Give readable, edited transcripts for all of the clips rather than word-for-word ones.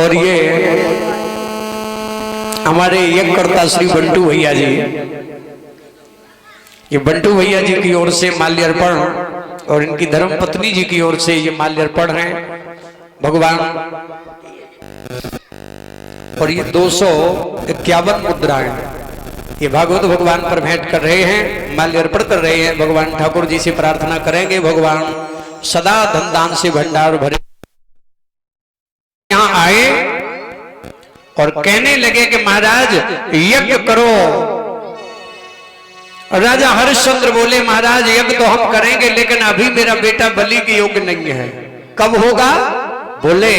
और ये हमारे एक कर्ता श्री बंटू भैया जी, ये बंटू भैया जी की ओर से माल्यार्पण और इनकी धर्म पत्नी जी की ओर से ये माल्यार्पण है भगवान। और ये 251 मुद्राएं ये भागवत भगवान पर भेंट कर रहे हैं, माल्यार्पण कर रहे हैं। भगवान ठाकुर जी से प्रार्थना करेंगे भगवान सदा धन दान से भंडार भरे। यहाँ आए और कहने लगे कि महाराज यज्ञ करो। राजा हरिश्चंद्र बोले महाराज यज्ञ तो हम करेंगे, लेकिन अभी मेरा बेटा बलि के योग्य नहीं है। कब होगा? बोले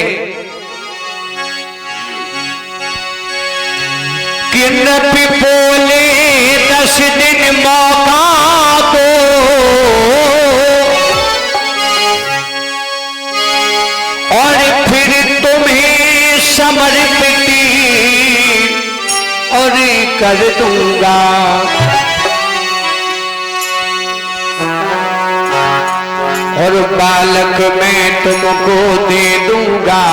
कि नबी बोले 10 दिन मौका दो, और फिर तुम्हें समर्पित और कर दूंगा। और बालक मैं तुमको दे दूंगा,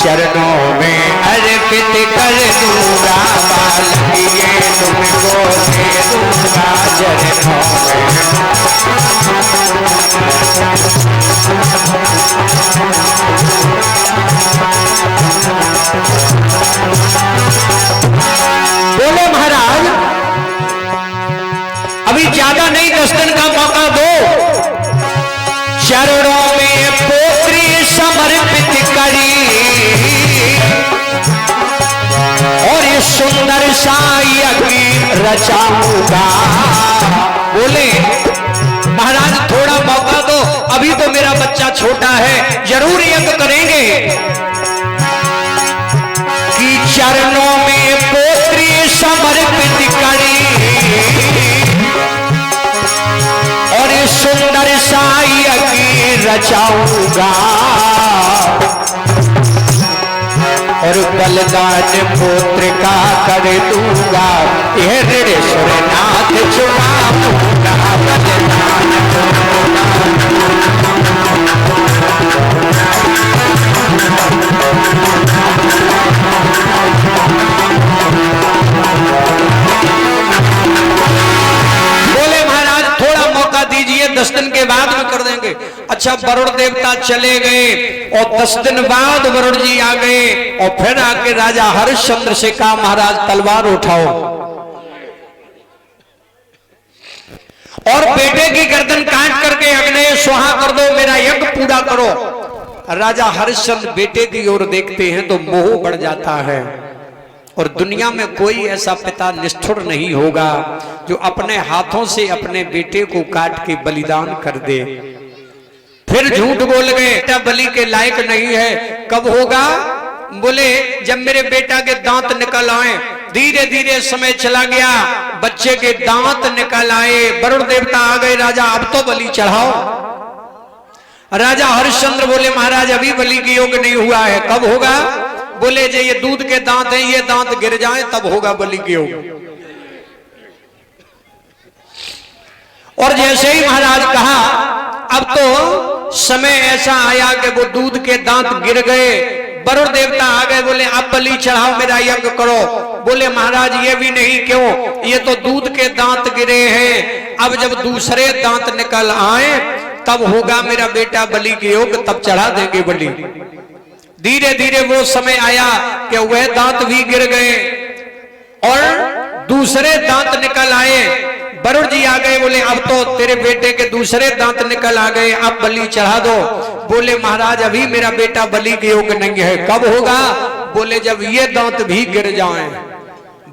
चरणों में अर्पित कर दूंगा। बालक ये तुमको दे दूंगा, चरणों बोले महाराज अभी ज्यादा नहीं, 10 दिन का मौका दो। चरणों में पोत्री समर्पित करी और ये सुंदर सा यज्ञ रचाऊंगा। बोले महाराज थोड़ा मौका दो, अभी तो मेरा बच्चा छोटा है, जरूर यज्ञ करेंगे। कि चरणों में पोत्री समर्पित करी और ये सुंदर सा यज्ञ रचाऊंगा। और बलिदान पुत्र का कर दूंगा, यह ऋणेश्वर नाथ चुनाऊंगा। बलिदान बोले महाराज थोड़ा मौका दीजिए, 10 दिन के बाद में कर देंगे। अच्छा वरुण देवता चले गए और 10 दिन बाद वरुण जी आ गए और फिर आके राजा हरिश्चंद्र से कहा महाराज तलवार उठाओ और बेटे की गर्दन काट करके अग्नि स्वाहा कर दो, मेरा यज्ञ पूरा करो। राजा हरिश्चंद्र बेटे की ओर देखते हैं तो मोह बढ़ जाता है। और दुनिया में कोई ऐसा पिता निष्ठुर नहीं होगा जो अपने हाथों से अपने बेटे को काट के बलिदान कर दे। फिर झूठ बोल गए बेटा बलि के लायक नहीं है। कब होगा? बोले जब मेरे बेटा के दांत निकल आए। धीरे धीरे समय चला गया, बच्चे के दांत निकल आए, वरुण देवता आ गए, राजा अब तो बलि चढ़ाओ। राजा हरिश्चंद्र बोले महाराज अभी बलि के योग्य नहीं हुआ है। कब होगा? बोले जो ये दूध के दांत हैं, ये दांत गिर जाएं तब होगा बलि के योग्य। और जैसे ही महाराज कहा अब तो समय ऐसा आया कि वो दूध के दांत गिर गए, वरुण देवता आ गए, बोले अब बलि चढ़ाओ, मेरा यज्ञ करो। बोले महाराज ये भी नहीं, क्यों? ये तो दूध के दांत गिरे हैं, अब जब दूसरे दांत निकल आए तब होगा मेरा बेटा बलि के योग्य, तब चढ़ा देंगे बलि। धीरे धीरे वो समय आया कि वह दांत भी गिर गए और दूसरे दांत निकल आए। वरुण जी आ गए, बोले अब तो तेरे बेटे के दूसरे दांत निकल आ गए, अब बलि चढ़ा दो। बोले महाराज अभी मेरा बेटा बलि के योग्य नहीं है। कब होगा? बोले जब ये दांत भी गिर जाएं।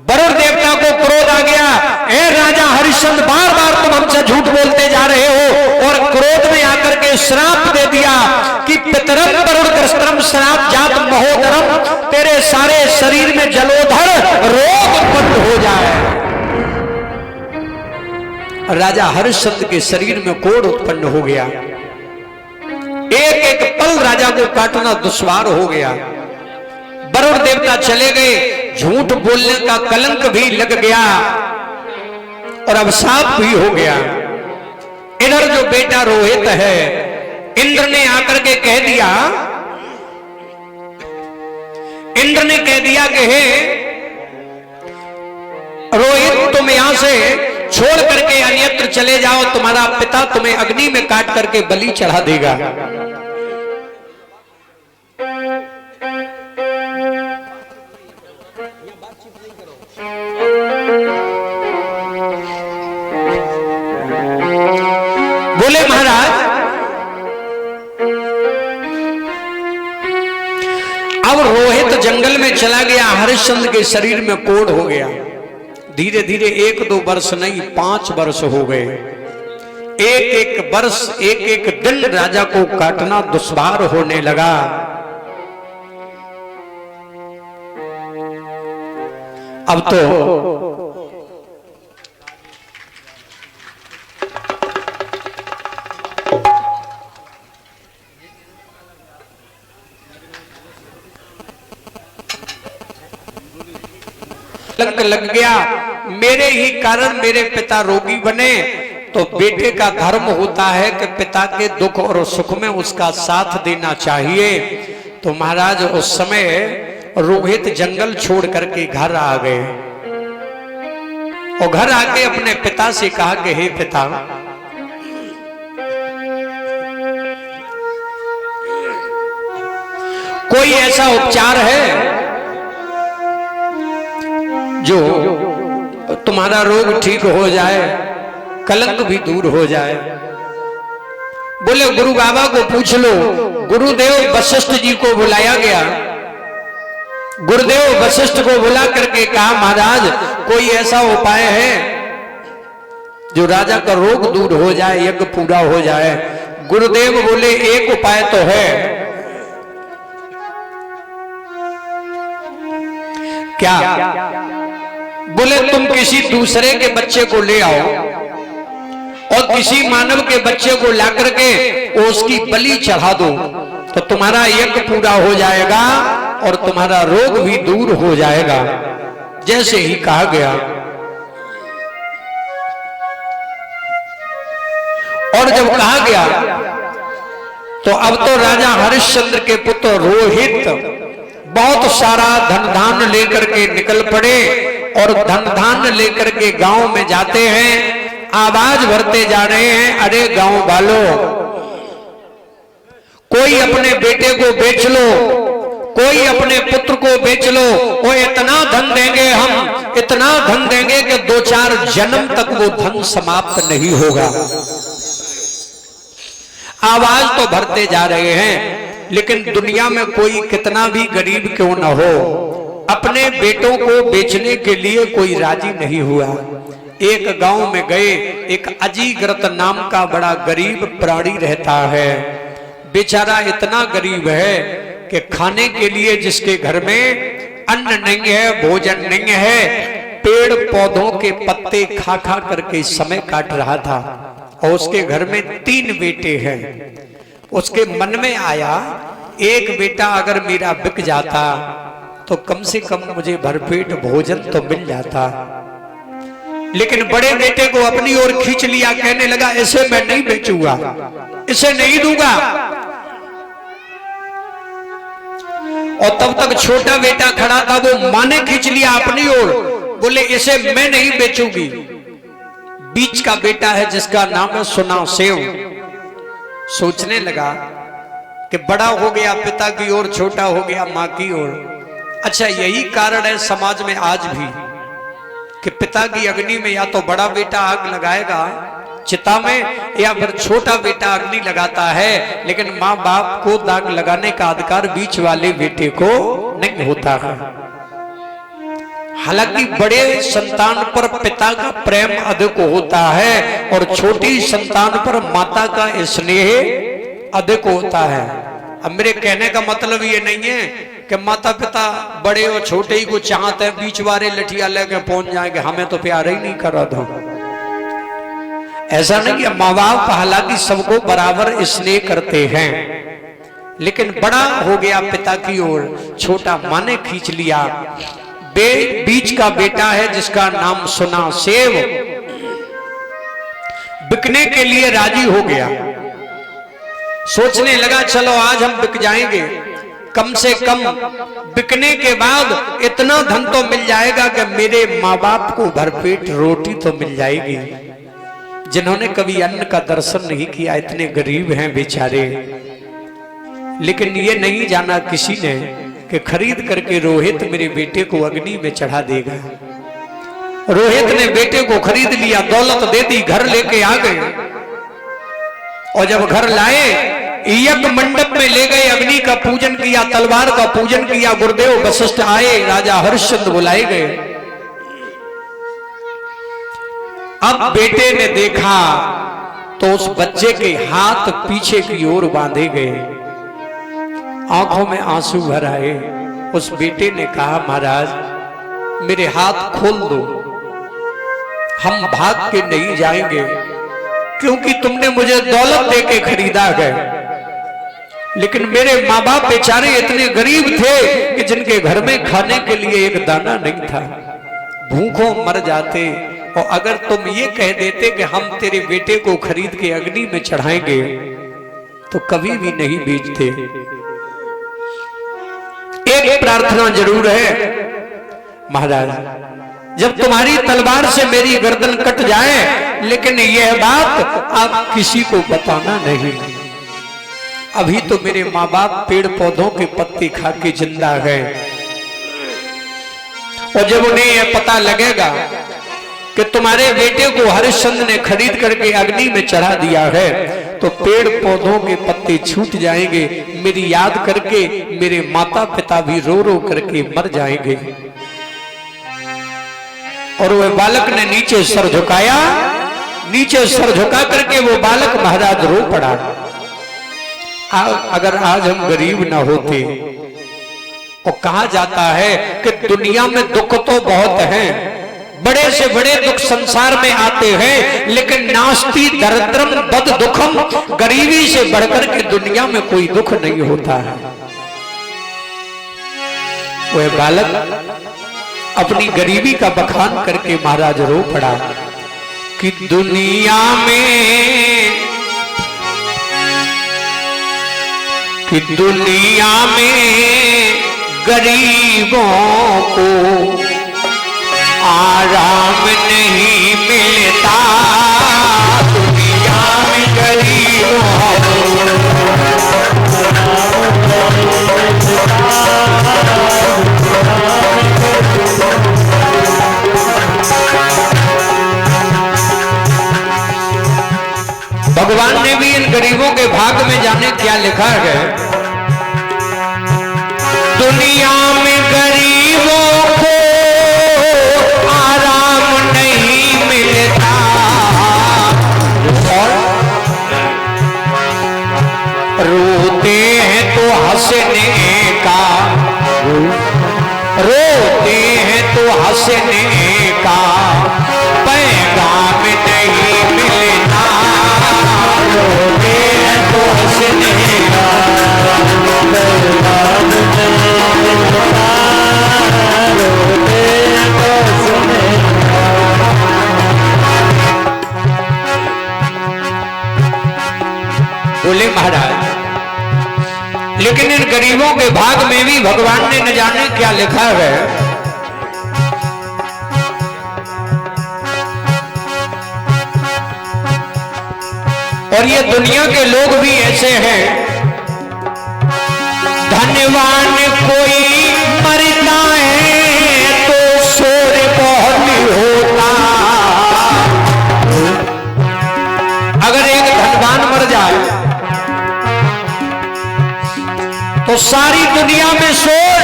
वरुण देवता को क्रोध आ गया, ए राजा हरिश्चंद्र बार बार तुम हमसे झूठ बोलते जा रहे हो। और क्रोध में आकर के श्राप दे दिया कि पितरम वरुण कृष्णम श्राप जात महोदरम, तेरे सारे शरीर में जलोधर रोग उत्पन्न हो जाए। राजा हरिश्चंद्र के शरीर में कोढ़ उत्पन्न हो गया, एक एक पल राजा को काटना दुश्वार हो गया। वरुण देवता चले गए, झूठ बोलने का कलंक भी लग गया और अभिशाप भी हो गया। इधर जो बेटा रोहित है, इंद्र ने आकर के कह दिया इंद्र ने कह दिया कि हे रोहित, तुम यहां से छोड़ करके अन्यत्र चले जाओ, तुम्हारा पिता तुम्हें अग्नि में काट करके बलि चढ़ा देगा। बोले महाराज, अब रोहित जंगल में चला गया, हरिश्चंद्र के शरीर में कोढ़ हो गया। धीरे धीरे 1-2 वर्ष नहीं 5 वर्ष हो गए। एक एक वर्ष, एक एक दिन राजा को काटना दुश्वार होने लगा। अब तो लग गया, मेरे ही कारण मेरे पिता रोगी बने। तो बेटे का धर्म होता है कि पिता के दुख और सुख में उसका साथ देना चाहिए। तो महाराज उस समय रोहित जंगल छोड़ करके घर आ गए और घर आके अपने पिता से कहा कि हे पिता, कोई ऐसा उपचार है जो तुम्हारा रोग ठीक हो जाए, कलंक भी दूर हो जाए। बोले गुरु बाबा को पूछ लो। गुरुदेव वशिष्ठ जी को बुलाया गया। गुरुदेव वशिष्ठ को बुला करके कहा, महाराज कोई ऐसा उपाय है जो राजा का रोग दूर हो जाए, यज्ञ पूरा हो जाए। गुरुदेव बोले एक उपाय तो है। क्या? बोले तुम किसी दूसरे के बच्चे को ले आओ और किसी मानव के बच्चे को ला करके उसकी बलि चढ़ा दो, तो तुम्हारा यज्ञ पूरा हो जाएगा और तुम्हारा रोग भी दूर हो जाएगा। जैसे ही कहा गया और जब कहा गया तो अब तो राजा हरिश्चंद्र के पुत्र रोहित बहुत सारा धन धान लेकर के निकल पड़े और धन धान लेकर के गांव में जाते हैं। आवाज भरते जा रहे हैं, अरे गांव वालों, कोई अपने बेटे को बेच लो, कोई अपने पुत्र को बेच लो, वो इतना धन देंगे, हम इतना धन देंगे कि 2-4 जन्म तक वो धन समाप्त नहीं होगा। आवाज तो भरते जा रहे हैं, लेकिन दुनिया में कोई कितना भी गरीब क्यों न हो, अपने बेटों को बेचने के लिए कोई राजी नहीं हुआ। एक गांव में गए, एक अजीग्रत नाम का बड़ा गरीब प्राणी रहता है। बेचारा इतना गरीब है कि खाने के लिए जिसके घर में अन्न नहीं है, भोजन नहीं है, पेड़ पौधों के पत्ते खा खा करके समय काट रहा था। और उसके घर में 3 बेटे हैं। उसके मन में आया, एक बेटा अगर मेरा बिक जाता तो कम से कम मुझे भरपेट भोजन तो मिल जाता। लेकिन बड़े बेटे को अपनी ओर खींच लिया, कहने लगा इसे मैं नहीं बेचूंगा, इसे नहीं दूंगा। और तब तक छोटा बेटा खड़ा था, वो मां ने खींच लिया अपनी ओर, बोले इसे मैं नहीं बेचूंगी। बीच का बेटा है जिसका नाम है सुना सेव, सोचने लगा कि बड़ा हो गया पिता की ओर, छोटा हो गया मां की ओर। अच्छा, यही कारण है समाज में आज भी कि पिता की अग्नि में या तो बड़ा बेटा आग लगाएगा चिता में, या फिर छोटा बेटा अग्नि लगाता है, लेकिन माँ बाप को दाग लगाने का अधिकार बीच वाले बेटे को नहीं होता है। हालांकि बड़े संतान पर पिता का प्रेम अधिक होता है और छोटी संतान पर माता का स्नेह अधिक होता है। अब मेरे कहने का मतलब ये नहीं है कि माता पिता बड़े और छोटे ही को चाहते हैं, बीच वाले लठिया लेके पहुंच जाएंगे, हमें तो प्यार ही नहीं कर रहा था। ऐसा नहीं है, माँ बाप हालांकि सबको बराबर स्नेह करते हैं, लेकिन बड़ा हो गया पिता की ओर, छोटा माँ ने खींच लिया। बीच का बेटा है जिसका नाम सुना सेव, बिकने के लिए राजी हो गया। सोचने लगा चलो आज हम बिक जाएंगे। कम से कम बिकने के बाद इतना धन तो मिल जाएगा कि मेरे माँ बाप को भरपेट रोटी तो मिल जाएगी। जिन्होंने कभी अन्न का दर्शन नहीं किया, इतने गरीब हैं बेचारे। लेकिन ये नहीं जाना किसी ने कि खरीद करके रोहित मेरे बेटे को अग्नि में चढ़ा देगा। रोहित ने बेटे को खरीद लिया, दौलत दे दी, घर लेके आ गए। और जब घर लाए, यज्ञ मंडप में ले गए, अग्नि का पूजन किया, तलवार का पूजन किया। गुरुदेव वशिष्ठ आए, राजा हरिश्चंद्र बुलाए गए। अब बेटे ने देखा तो उस बच्चे के हाथ पीछे की ओर बांधे गए, आंखों में आंसू भर आए। उस बेटे ने कहा, महाराज मेरे हाथ खोल दो, हम भाग के नहीं जाएंगे, क्योंकि तुमने मुझे दौलत देके खरीदा है। लेकिन मेरे माँ बाप बेचारे इतने गरीब थे कि जिनके घर में खाने के लिए एक दाना नहीं था, भूखों मर जाते। और अगर तुम ये कह देते कि हम तेरे बेटे को खरीद के अग्नि में चढ़ाएंगे, तो कभी भी नहीं बेचते। एक प्रार्थना जरूर है, महाराज जब तुम्हारी तलवार से मेरी गर्दन कट जाए, लेकिन यह बात आप किसी को बताना नहीं। अभी तो मेरे माँ बाप पेड़ पौधों के पत्ते खा के जिंदा है, और जब उन्हें यह पता लगेगा कि तुम्हारे बेटे को हरिश्चंद्र ने खरीद करके अग्नि में चढ़ा दिया है, तो पेड़ पौधों के पत्ते छूट जाएंगे। मेरी याद करके मेरे माता पिता भी रो रो करके मर जाएंगे। और वह बालक ने नीचे सर झुकाया, नीचे सर झुका करके वो बालक महाराज रो पड़ा। अगर आज हम गरीब ना होते, और कहा जाता है कि दुनिया में दुख तो बहुत हैं, बड़े से बड़े दुख संसार में आते हैं, लेकिन नास्ति दरिद्रम बद दुखम, गरीबी से बढ़कर के दुनिया में कोई दुख नहीं होता है। वह बालक अपनी गरीबी का बखान करके महाराज रो पड़ा कि दुनिया में गरीबों को आराम नहीं मिलता, दुनिया में गरीबों भगवान ने भी इन गरीबों के भाग में जाने क्या लिखा है। दुनिया में गरीबों को आराम नहीं मिलता, और रोते हैं तो हंसने का, रोते हैं तो हंसने का पैगाम नहीं मिलता, रोते हैं तो हंसने का पैगाम नहीं मिलता, रोते हैं तो हंसने बोले महाराज। लेकिन इन गरीबों के भाग में भी भगवान ने न जाने क्या लिखा है। और ये दुनिया के लोग भी ऐसे हैं, धनवान कोई मरता है तो शोर बहुत होता। अगर एक धनवान मर जाए तो सारी दुनिया में शोर,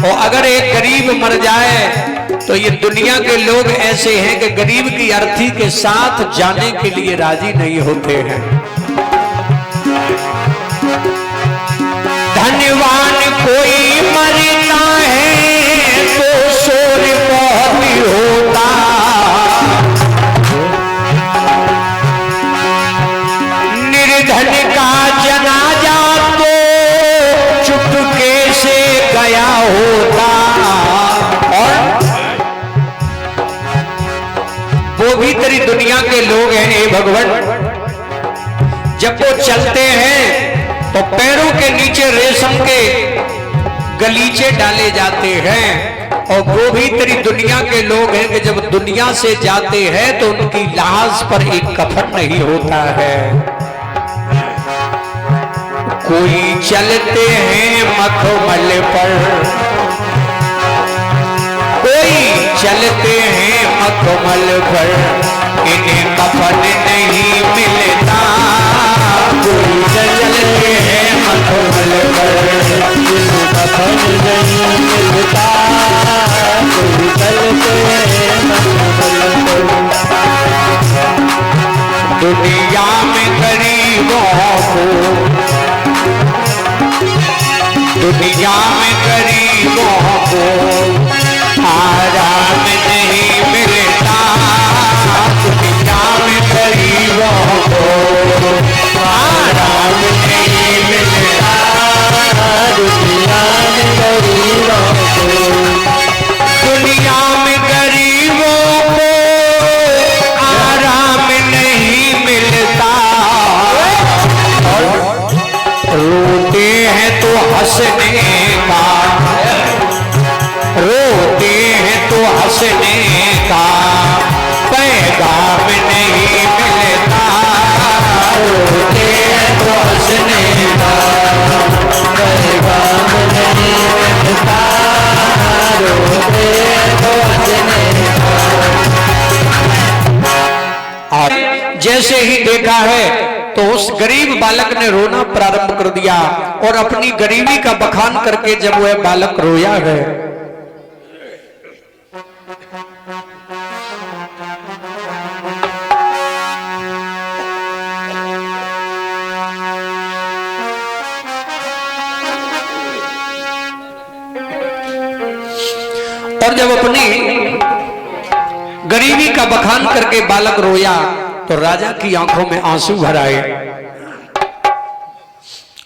और अगर एक गरीब मर जाए तो ये दुनिया के लोग ऐसे हैं कि गरीब की अर्थी के साथ जाने के लिए राजी नहीं होते हैं। धनवान कोई मरता है तो शोर बहुत होता, निर्धन का जनाजा तो चुपके से गया होता। और वो भी तेरी दुनिया के लोग हैं हे भगवान, जब वो चलते हैं तो पैरों के नीचे रेशम के गलीचे डाले जाते हैं। और वो भी तेरी दुनिया के लोग हैं कि जब दुनिया से जाते हैं तो उनकी लाश पर एक कफन नहीं होता है। कोई चलते हैं मखमल पर, कोई चलते हैं मखमल पर, इन्हें कफन नहीं मिलता। कोई चलते हैं मखमल पर, इन्हें कफन नहीं मिलता। कोई चलते हैं मखमल पर। दुनिया में गरीबों को, दुनिया में गरीबों को आराम नहीं मिलता। दुनिया में गरीबों को आराम नहीं मिलता। दुनिया में गरीबों को, दुनिया में गरीबों को आराम नहीं मिलता। रोते हैं तो हंसने का, रोते हैं तो हंसने का पैगाम नहीं मिलता। रोते हैं तो हंसने का पैगाम नहीं मिलता। रोते हैं तो हंसने का। और जैसे ही देखा है तो उस गरीब बालक ने रोना प्रारंभ कर दिया और अपनी गरीबी का बखान करके जब वह बालक रोया है, और जब अपनी गरीबी का बखान करके बालक रोया तो राजा की आंखों में आंसू भर आए।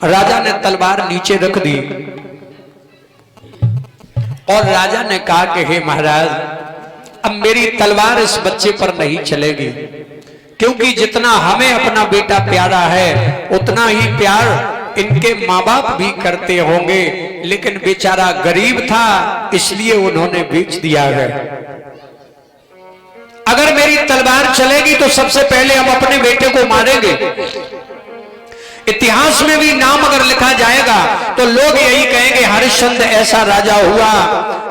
राजा ने तलवार नीचे रख दी और राजा ने कहा कि हे महाराज, अब मेरी तलवार इस बच्चे पर नहीं चलेगी, क्योंकि जितना हमें अपना बेटा प्यारा है उतना ही प्यार इनके माँ बाप भी करते होंगे, लेकिन बेचारा गरीब था इसलिए उन्होंने बेच दिया है। अगर मेरी तलवार चलेगी तो सबसे पहले हम अपने बेटे को मारेंगे। इतिहास में भी नाम अगर लिखा जाएगा तो लोग यही कहेंगे हरिश्चंद्र ऐसा राजा हुआ,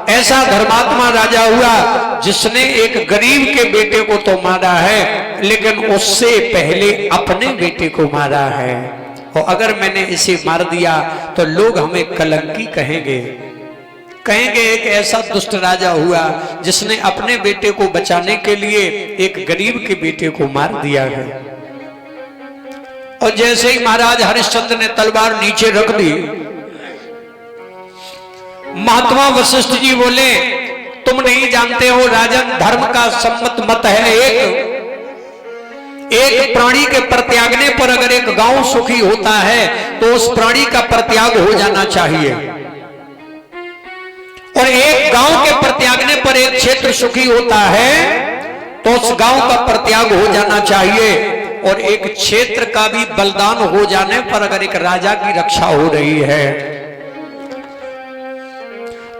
ऐसा धर्मात्मा राजा हुआ जिसने एक गरीब के बेटे को तो मारा है लेकिन उससे पहले अपने बेटे को मारा है। और अगर मैंने इसे मार दिया तो लोग हमें कलंकी कहेंगे, कहेंगे एक ऐसा दुष्ट राजा हुआ जिसने अपने बेटे को बचाने के लिए एक गरीब के बेटे को मार दिया है। और जैसे ही महाराज हरिश्चंद्र ने तलवार नीचे रख दी, महात्मा वशिष्ठ जी बोले तुम नहीं जानते हो, राजन धर्म का सम्मत मत है, एक प्राणी के प्रत्यागने पर अगर एक गांव सुखी होता है तो उस प्राणी का प्रत्याग हो जाना चाहिए, और एक गांव के प्रत्यागने पर एक क्षेत्र सुखी होता है तो उस गांव का प्रत्याग हो जाना चाहिए, और एक क्षेत्र का भी बलिदान हो जाने पर अगर एक राजा की रक्षा हो रही है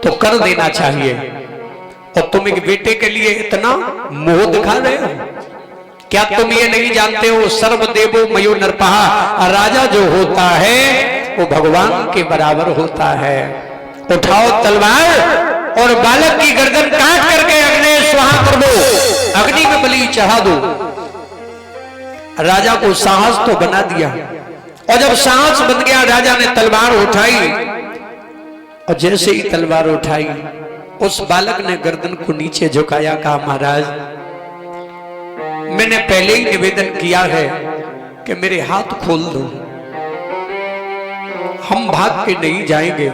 तो कर देना चाहिए। और तुम एक बेटे के लिए इतना मोह दिखा रहे हो, क्या तुम ये नहीं जानते हो सर्वदेवो मयो नरपः, राजा जो होता है वो भगवान के बराबर होता है। उठाओ तलवार और बालक की गर्दन काट करके अग्नि स्वाहा कर दो, अग्नि में बलि चढ़ा दो। राजा को साहस तो बना दिया, और जब साहस बन गया राजा ने तलवार उठाई, और जैसे ही तलवार उठाई उस बालक ने गर्दन को नीचे झुकाया, कहा महाराज मैंने पहले ही निवेदन किया है कि मेरे हाथ खोल दो, हम भाग के नहीं जाएंगे,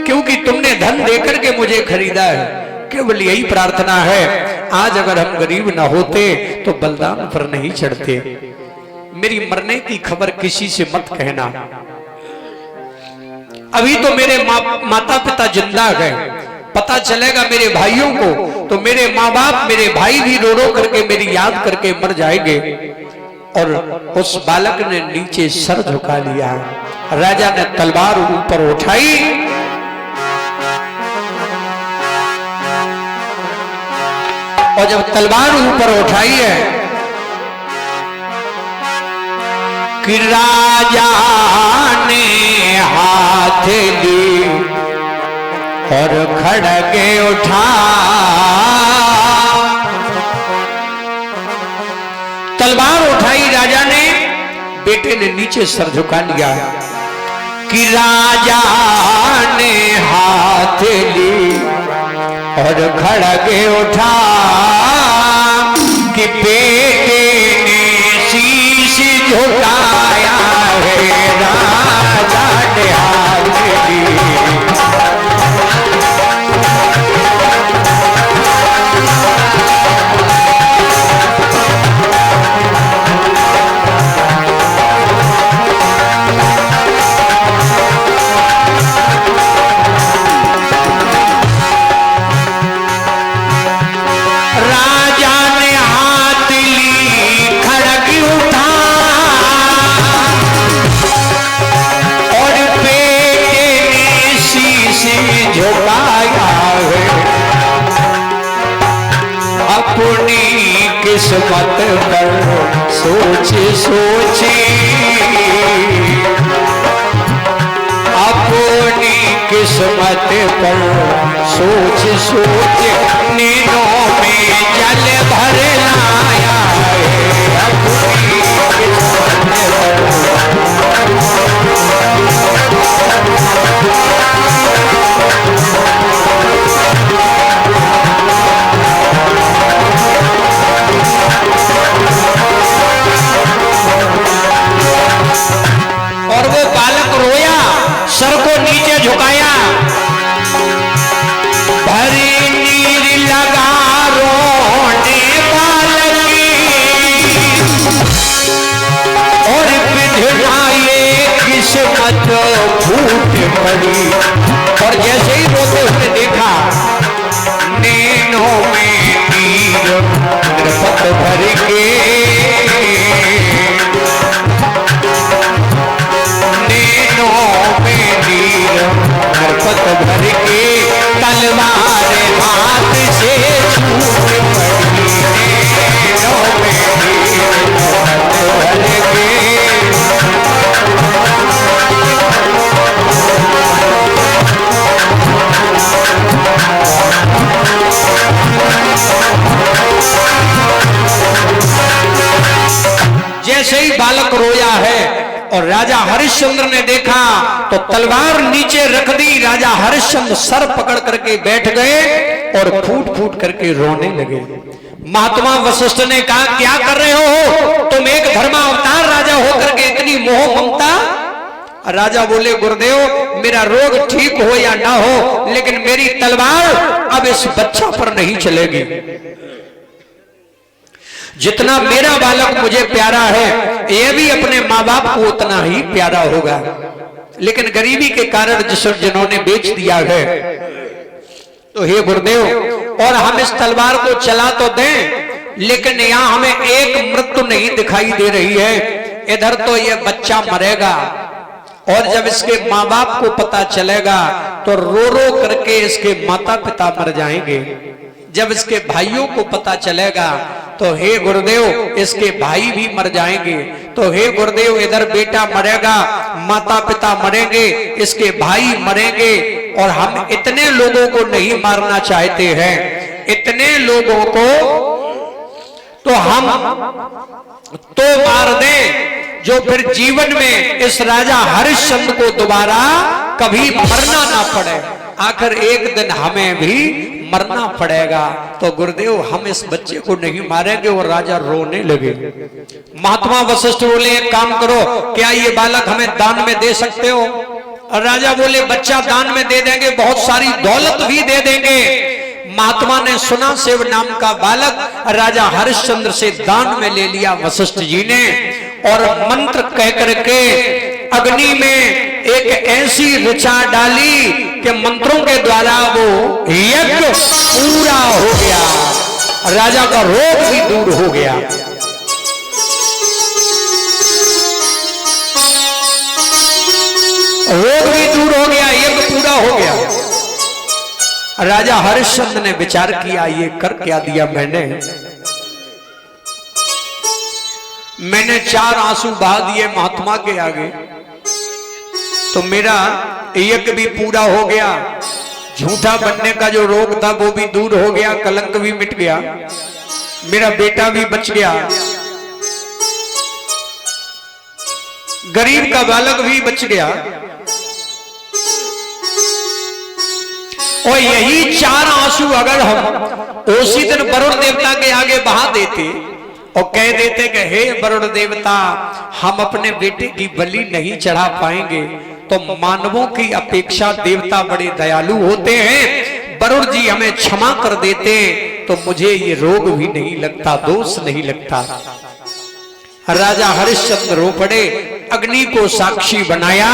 क्योंकि तुमने धन देकर के मुझे खरीदा है, केवल यही प्रार्थना है आज अगर हम गरीब ना होते तो बलिदान पर नहीं चढ़ते। मेरी मरने की खबर किसी से मत कहना, अभी तो मेरे माता पिता जिंदा है, पता चलेगा मेरे भाइयों को तो मेरे माँ बाप मेरे भाई भी रो रो करके मेरी याद करके मर जाएंगे, और उस बालक ने नीचे सर झुका लिया। राजा ने तलवार ऊपर उठाई और जब तलवार ऊपर उठाई है कि राजा ने हाथ ली और खड़गे उठा, तलवार उठाई राजा ने, बेटे ने नीचे सर झुका लिया कि राजा ने हाथ ली और खड़गे उठा कि बेटे ने शीश झुकाया है, राजा ने हाथ ली। अपनी किस्मत पर सोचे सोचे, अपनी किस्मत पर सोच सोच नींदों में जल भर लाया है, अपनी किस्मत और वो बालक रोया, सर को नीचे झुकाया, भरी नीर लगा रोने बालक और विधनाए किस्मत फूट पड़ी। और जैसे ही रोते उसने देखा नैनों में नीर नृपत भर के, नरपत भर के तलवार हाथ से छूट पड़ी, नैनों में नरपत भर के। जैसे ही बालक रोया है और राजा हरिश्चंद्र ने देखा तो तलवार नीचे रख दी। राजा हरिश्चंद्र सर पकड़ करके बैठ गए और फूट फूट करके रोने लगे। महात्मा वशिष्ठ ने कहा क्या कर रहे हो तुम, एक धर्मावतार राजा होकर के इतनी मोह ममता। राजा बोले गुरुदेव मेरा रोग ठीक हो या ना हो लेकिन मेरी तलवार अब इस बच्चा पर नहीं चलेगी। जितना मेरा बालक मुझे प्यारा है यह भी अपने माँ बाप को उतना ही प्यारा होगा, लेकिन गरीबी के कारण जिन्होंने बेच दिया है तो हे गुरुदेव और हम इस तलवार को चला तो दें लेकिन यहाँ हमें एक मृत्यु नहीं दिखाई दे रही है। इधर तो यह बच्चा मरेगा और जब इसके माँ बाप को पता चलेगा तो रो रो करके इसके माता पिता मर जाएंगे। जब इसके भाइयों को पता चलेगा तो हे गुरुदेव इसके भाई भी मर जाएंगे। तो हे गुरुदेव इधर बेटा मरेगा, माता पिता मरेंगे, इसके भाई मरेंगे और हम इतने लोगों को नहीं मारना चाहते हैं। इतने लोगों को तो हम तो मार दें जो फिर जीवन में इस राजा हरिश्चंद्र को दोबारा कभी मरना ना पड़े। आखिर एक दिन हमें भी मरना पड़ेगा। तो गुरुदेव हम इस बच्चे को नहीं मारेंगे। और राजा रोने लगे। महात्मा वशिष्ठ बोले एक काम करो, क्या ये बालक हमें दान में दे सकते हो? और राजा बोले बच्चा दान में दे देंगे, बहुत सारी दौलत भी दे देंगे। महात्मा ने सुना शिव नाम का बालक राजा हरिश्चंद्र से दान में ले लिया वशिष्ठ जी ने, और मंत्र कह करके अग्नि में एक ऐसी ऋचा डाली कि मंत्रों के द्वारा वो यज्ञ पूरा हो गया, राजा का रोग भी दूर हो गया। राजा हरिश्चंद्र ने विचार किया, ये कर क्या दिया मैंने 4 आंसू बहा दिए महात्मा के आगे, तो मेरा यज्ञ भी पूरा हो गया, झूठा बनने का जो रोग था वो भी दूर हो गया, कलंक भी मिट गया, मेरा बेटा भी बच गया, गरीब का बालक भी बच गया। और यही 4 आंसू अगर हम उसी दिन वरुण देवता के आगे बहा देते और कह देते कि हे वरुण देवता, हम अपने बेटे की बलि नहीं चढ़ा पाएंगे, तो मानवों की अपेक्षा देवता बड़े दयालु होते हैं, वरुण जी हमें क्षमा कर देते तो मुझे ये रोग भी नहीं लगता, दोष नहीं लगता। राजा हरिश्चंद्र रो पड़े, अग्नि को साक्षी बनाया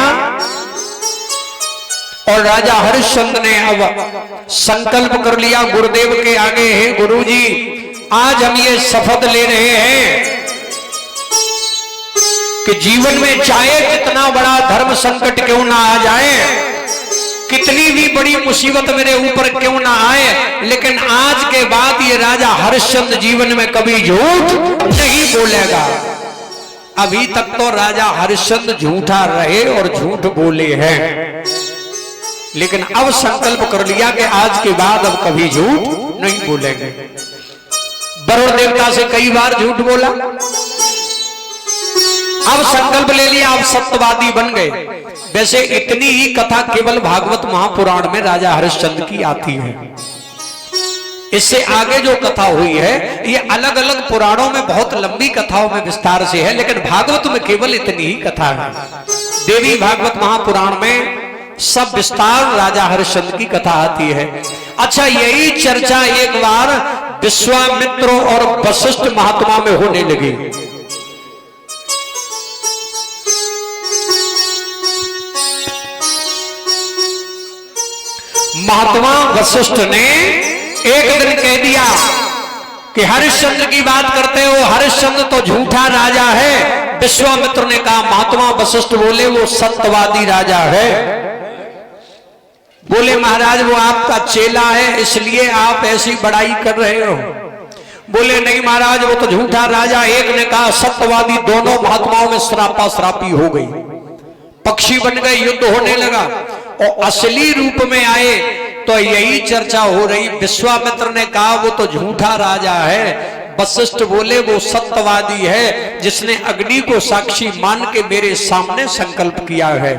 और राजा हरिश्चंद्र ने अब संकल्प कर लिया गुरुदेव के आगे, हे गुरुजी, आज हम ये शपथ ले रहे हैं कि जीवन में चाहे कितना बड़ा धर्म संकट क्यों ना आ जाए, कितनी भी बड़ी मुसीबत मेरे ऊपर क्यों ना आए, लेकिन आज के बाद ये राजा हरिश्चंद्र जीवन में कभी झूठ नहीं बोलेगा। अभी तक तो राजा हरिश्चंद्र झूठा रहे और झूठ बोले हैं, लेकिन अब संकल्प कर लिया कि आज के बाद अब कभी झूठ नहीं बोलेंगे। वरुण देवता से कई बार झूठ बोला, अब संकल्प ले लिया, अब सत्यवादी बन गए। वैसे इतनी ही कथा केवल भागवत महापुराण में राजा हरिश्चंद्र की आती है, इससे आगे जो कथा हुई है ये अलग अलग पुराणों में बहुत लंबी कथाओं में विस्तार से है, लेकिन भागवत में केवल इतनी ही कथा है। देवी भागवत महापुराण में सब विस्तार राजा हरिश्चंद्र की कथा आती है। अच्छा, यही चर्चा एक बार विश्वामित्र और वशिष्ठ महात्मा में होने लगी। महात्मा वशिष्ठ ने एक दिन कह दिया कि हरिश्चंद्र की बात करते हो, हरिश्चंद्र तो झूठा राजा है। विश्वामित्र ने कहा, महात्मा वशिष्ठ बोले वो सत्यवादी राजा है। बोले महाराज वो आपका चेला है इसलिए आप ऐसी बड़ाई कर रहे हो। बोले नहीं महाराज वो तो झूठा राजा। एक ने कहा सत्यवादी, दोनों महात्माओं में श्रापा श्रापी हो गई, पक्षी बन गए, युद्ध होने लगा और असली रूप में आए तो यही चर्चा हो रही। विश्वामित्र ने कहा वो तो झूठा राजा है, वशिष्ठ बोले वो सत्यवादी है जिसने अग्नि को साक्षी मान के मेरे सामने संकल्प किया है।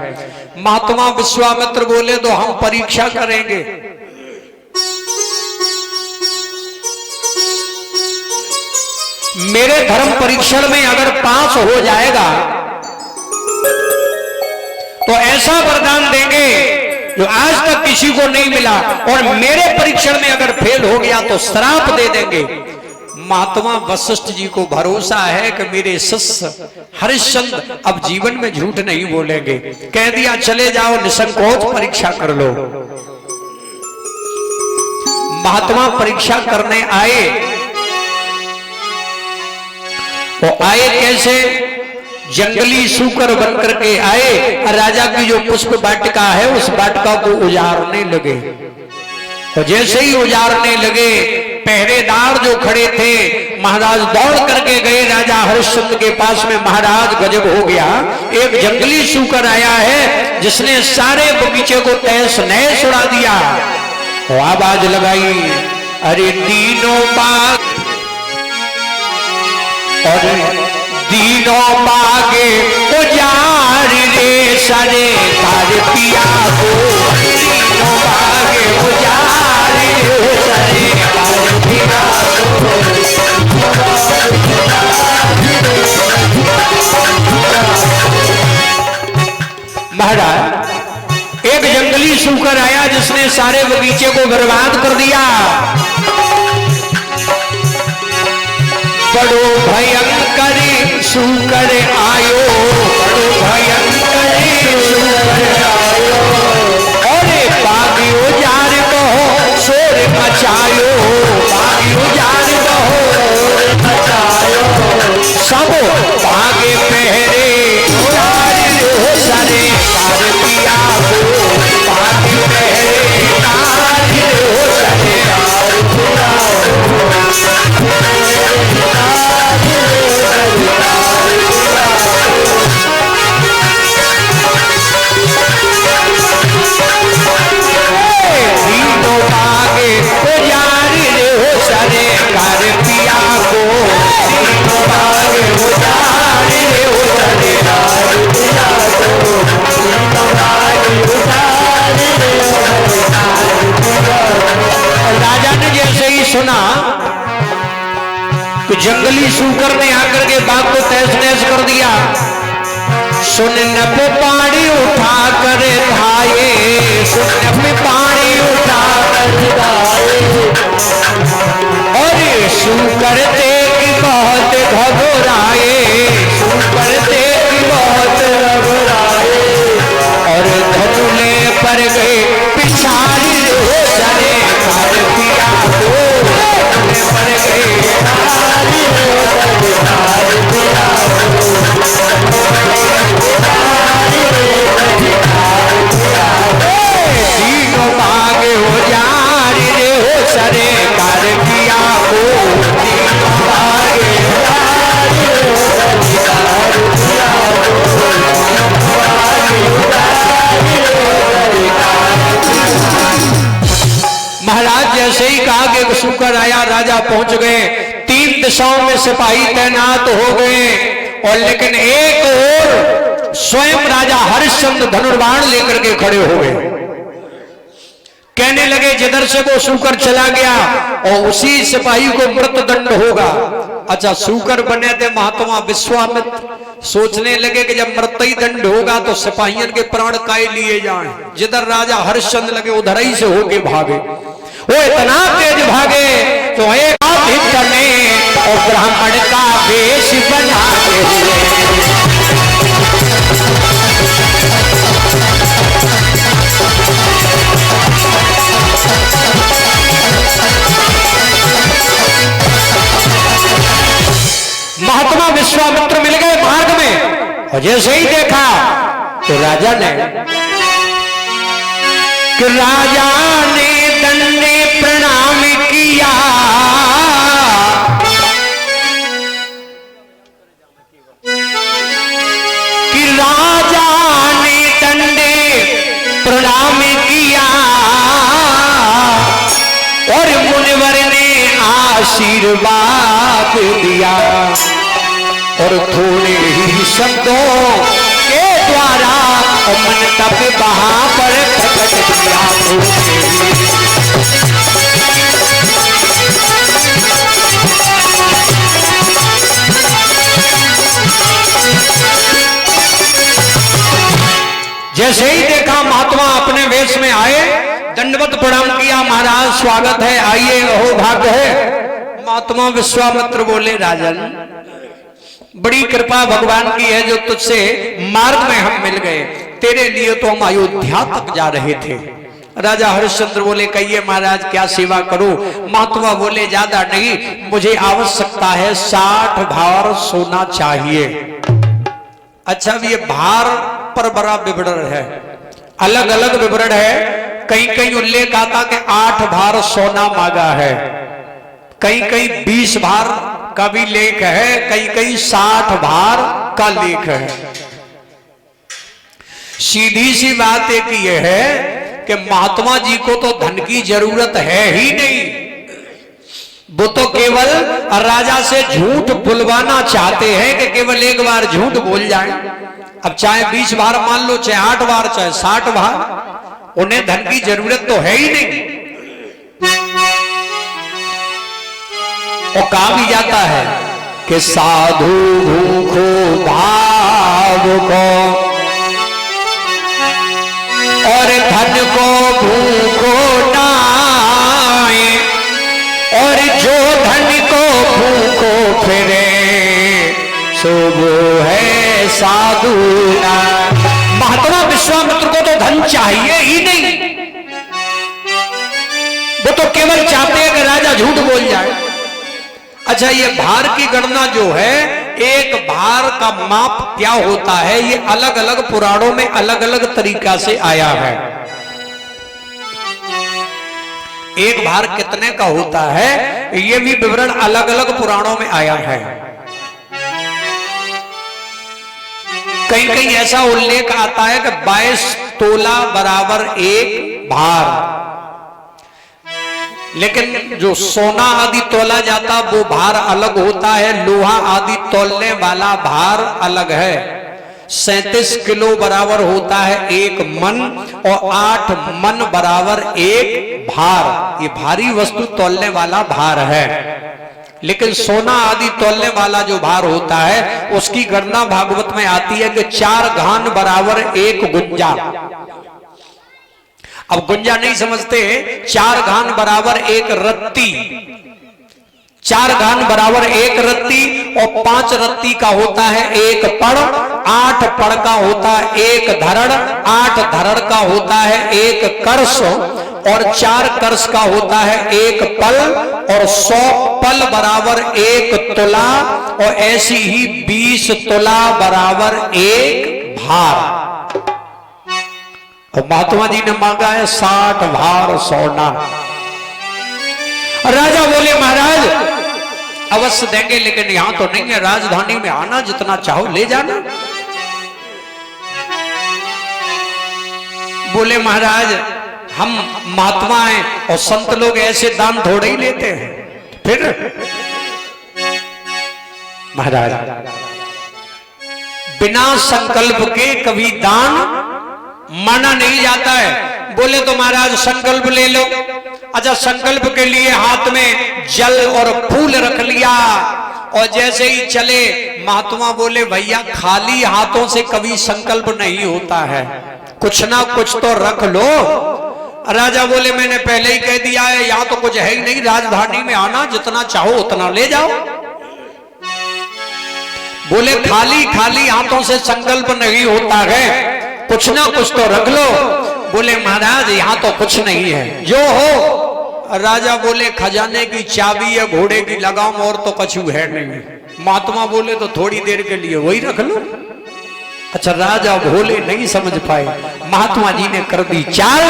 महात्मा विश्वामित्र बोले तो हम परीक्षा करेंगे। मेरे धर्म परीक्षण में अगर पास हो जाएगा तो ऐसा वरदान देंगे जो आज तक किसी को नहीं मिला, और मेरे परीक्षण में अगर फेल हो गया तो श्राप दे देंगे। महात्मा वशिष्ठ जी को भरोसा है कि मेरे शिष्य हरिश्चंद्र अब जीवन में झूठ नहीं बोलेंगे। कह दिया चले जाओ, निसंकोच परीक्षा कर लो। महात्मा परीक्षा करने आए। वो आए कैसे? जंगली सूकर बनकर के आए। राजा की जो पुष्प वाटिका है उस वाटिका को उजाड़ने लगे। तो जैसे ही उजाड़ने लगे, पहरेदार जो खड़े थे महाराज दौड़ करके गए राजा हरिश्चंद्र के पास में। महाराज गजब हो गया, एक जंगली सूकर आया है जिसने सारे बगीचे को तहस नहस उड़ा दिया। तो आवाज लगाई, अरे तीनों बाग और तीनों बागे उजाड़ रे सारे तार पिया को। तीनों बागे उजाड़ रे सारे तार पिया महाराज एक जंगली सूकर आया जिसने सारे बगीचे को बर्बाद कर दिया। बड़ो भयंकर सूकर आयो, बड़ो भयंकर सूकर आयो, अरे बागी उजाड़ बहो शोर मचायो, बागी उजाड़ बहो मचायो, सब भागे पहरे उजाड़ लो सारे तार पिया को, बागी पहरे तार लो राजा ने जैसे ही सुना कि जंगली सूकर ने आकर के बात को तहस नहस कर दिया, सुन नप पानी उठा कर धाये, सुन नप पानी उठा कर धाये, और सूकर देख बहुत घबराए, सूकर देख बहुत घबराए, और धनुले पर गए पिछाड़ी सरे कर पिया को, धनुले पर गए तीनों भागे हो जार रे हो सरे कर पिया को, तीनों भागे महाराज जैसे ही कहा कि सूकर आया, राजा पहुंच गए, 3 दिशाओं में सिपाही तैनात हो गए, और लेकिन एक और स्वयं राजा हरिश्चंद्र धनुर्बाण लेकर के खड़े हो गए। कहने लगे जिधर से वो सूकर चला गया और उसी सिपाही को मृत्युदंड होगा। अच्छा, सूकर बने थे महात्मा विश्वामित्र, सोचने लगे कि जब मृत्यु दंड होगा तो सिपाहियों के प्राण काय लिए जाएं। जिधर राजा हरिश्चंद्र लगे उधर ही से होके भागे, वो इतना तेज भागे तो एक में और ब्राह्मण का वेश बना महात्मा विश्वामित्र मिल गए मार्ग में, और जैसे ही देखा तो राजा ने दंडे प्रणाम किया, कि राजा ने दंडे प्रणाम किया, और मुनिवर ने आशीर्वाद दिया, और थोड़े ही शब्दों के द्वारा मन तप वहां पर प्रकट किया। जैसे ही देखा महात्मा अपने वेश में आए, दंडवत प्रणाम किया, महाराज स्वागत है, आइए, अहो भाग्य है। महात्मा विश्वामित्र बोले, राजन बड़ी कृपा भगवान की है जो तुझसे मार्ग में हम मिल गए, तेरे लिए तो हम अयोध्या तक जा रहे थे। राजा हरिश्चंद्र बोले, कहिए महाराज क्या सेवा करूं? महात्मा बोले, ज्यादा नहीं, मुझे आवश्यकता है 60 भार सोना चाहिए। अच्छा, अब ये भार पर बड़ा विवरण है, अलग अलग विवरण है। कहीं कहीं उल्लेख आता कि 8 भार सोना मांगा है, कहीं कहीं 20 भार का भी लेख है, कहीं कहीं 60 भार का लेख है। सीधी सी बात एक ये है कि महात्मा जी को तो धन की जरूरत है ही नहीं, वो तो केवल राजा से झूठ बुलवाना चाहते हैं कि केवल एक बार झूठ बोल जाए। अब चाहे 20 बार मान लो, चाहे 8 बार, चाहे 60 बार, उन्हें धन की जरूरत तो है ही नहीं। और कहा भी जाता है कि साधु भूखो भाव को और धन को भूखो नाए, और जो धन को भूखो फिरे सो वो है साधु ना। महात्मा विश्वामित्र को तो धन चाहिए ही नहीं, वो तो केवल चाहते हैं कि राजा झूठ बोल जाए। अच्छा, ये भार की गणना जो है, एक भार का माप क्या होता है, ये अलग अलग पुराणों में अलग अलग तरीका से आया है। एक भार कितने का होता है, ये भी विवरण अलग अलग पुराणों में आया है। कहीं कहीं ऐसा उल्लेख आता है कि 22 तोला बराबर 1 भार, लेकिन जो सोना आदि तोला जाता वो भार अलग होता है, लोहा आदि तोलने वाला भार अलग है। 37 किलो बराबर होता है 1 मन, और 8 मन बराबर 1 भार। ये भारी वस्तु तौलने वाला भार है। लेकिन सोना आदि तौलने वाला जो भार होता है उसकी गणना भागवत में आती है कि 4 घान बराबर 1 गुंजा। अब गुंजा नहीं समझते, 4 घान बराबर 1 रत्ती, 4 घान बराबर 1 रत्ती, और 5 रत्ती का होता है 1 पड़, 8 पड़ का होता है 1 धरड़, 8 धरड़ का होता है 1 कर्ष, और 4 कर्ष का होता है 1 पल, और 100 पल बराबर 1 तुला, और ऐसी ही 20 तुला बराबर 1 भार। और महात्मा जी ने मांगा है 60 भार सोना। राजा बोले महाराज अवश्य देंगे, लेकिन यहां तो नहीं है, राजधानी में आना, जितना चाहो ले जाना। बोले महाराज हम महात्मा हैं और संत लोग ऐसे दान थोड़े ही लेते हैं। फिर महाराज बिना संकल्प के कभी दान माना नहीं जाता है। बोले तो महाराज संकल्प ले लो। अच्छा, संकल्प के लिए हाथ में जल और फूल रख लिया, और जैसे ही चले महात्मा बोले भैया खाली हाथों से कभी संकल्प नहीं होता है, कुछ ना कुछ तो रख लो। राजा बोले मैंने पहले ही कह दिया है, यहां तो कुछ है ही नहीं, राजधानी में आना, जितना चाहो उतना ले जाओ। बोले खाली खाली हाथों से संकल्प नहीं होता है, कुछ ना कुछ तो रख लो। बोले महाराज यहां तो कुछ नहीं है, जो हो। राजा बोले खजाने की चाबी है, घोड़े की लगाम, और तो कछु है नहीं। महात्मा बोले तो थोड़ी देर के लिए वही रख लो। अच्छा, राजा भोले नहीं समझ पाए, महात्मा जी ने कर दी चाल,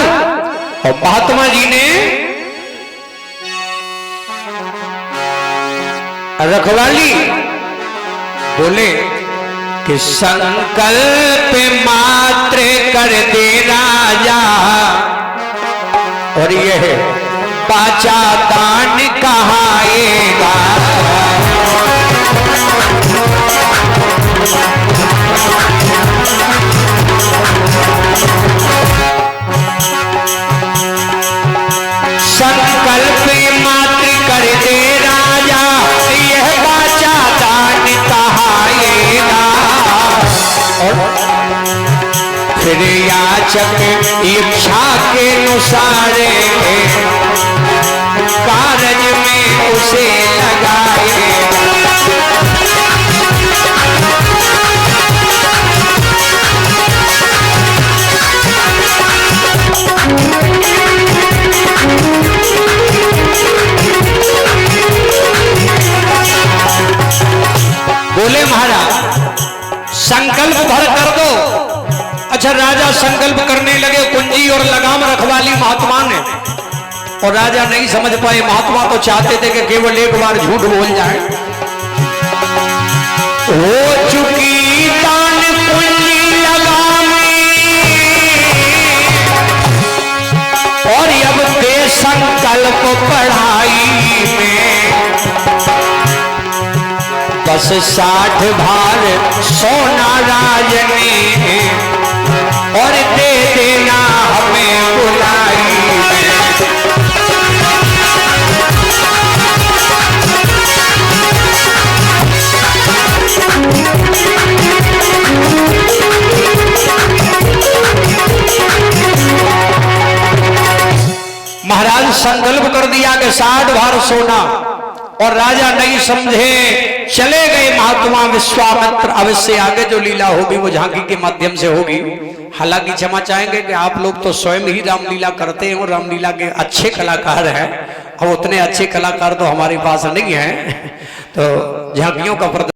और महात्मा जी ने रखवाली। बोले कि संकल्प मात्र कर दे राजा, और यह बाचा दान कहाएगा। संकल्प मात्र कर दे राजा, यह बाचा दान कहाएगा। और फिर याचक इच्छा के अनुसार कारज में उसे लगाएगा। बोले महाराज संकल्प भर कर दो। अच्छा, राजा संकल्प करने लगे, कुंजी और लगाम रखवाली महात्मा ने, और राजा नहीं समझ पाए। महात्मा तो चाहते थे कि केवल एक बार झूठ बोल जाए। हो चुकी दान कुंजी लगामी, और अब दे संकल्प पढ़ाई में, बस 60 भार सोना राजने, और दे देना हमें बुलाई। महाराज संकल्प कर दिया कि 60 भार सोना, और राजा नहीं समझे, चले गए महात्मा विश्वामित्र। अवश्य आगे जो लीला होगी वो झांकी के माध्यम से होगी। हालांकि क्षमा चाहेंगे कि आप लोग तो स्वयं ही रामलीला करते हैं और रामलीला के अच्छे कलाकार हैं, अब उतने अच्छे कलाकार तो हमारे पास नहीं है, तो झांकियों का